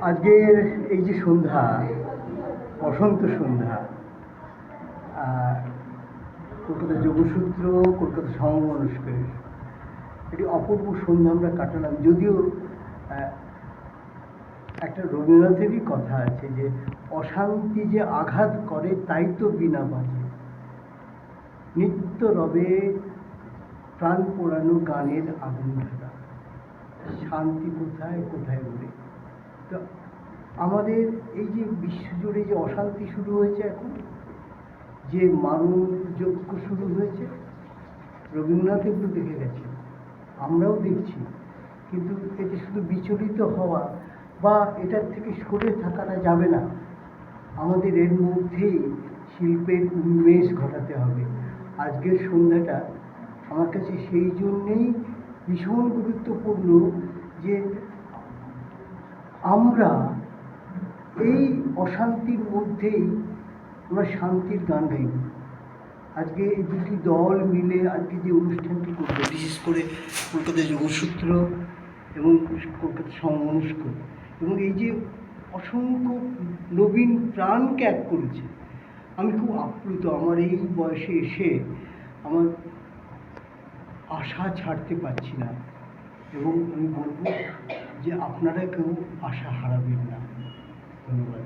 আজকের এই যে সন্ধ্যা, বসন্ত সন্ধ্যা, কলকাতা যোগসূত্র, কলকাতা সমমনস্কের একটি অপূর্ব সন্ধ্যা আমরা কাটালাম। যদিও একটা রবীন্দ্রনাথেরই কথা আছে যে অশান্তি যে আঘাত করে তাই তো বিনা বাজে, নিত্য রবে প্রাণ পোড়ানো গানের আগুন ধারা, শান্তি কোথায় কোথায় বলে। তো আমাদের এই যে বিশ্বজুড়ে যে অশান্তি শুরু হয়েছে, এখন যে মানবযজ্ঞ শুরু হয়েছে, রবীন্দ্রনাথ এগুলো দেখে গেছেন, আমরাও দেখছি। কিন্তু এতে শুধু বিচলিত হওয়া বা এটার থেকে সরে থাকাটা যাবে না। আমাদের এর মধ্যেই শিল্পের উন্মেষ ঘটাতে হবে। আজকের সন্ধ্যাটা আমার কাছে সেই জন্যেই ভীষণ গুরুত্বপূর্ণ যে আমরা এই অশান্তির মধ্যেই আমরা শান্তির গান গাইব। আজকে এই দুটি দল মিলে আজকে যে অনুষ্ঠানটি করবে, বিশেষ করে কলকাতা যোগসূত্র এবং কলকাতা সমমনস্ক, এবং এই যে অসংখ্য নবীন প্রাণকে এক করেছে, আমি খুব আপ্লুত। আমার এই বয়সে এসে আমার আশা ছাড়তে পারছি না, এবং আমি বলবো যে আপনারা কেউ আশা হারাবেন না। ধন্যবাদ।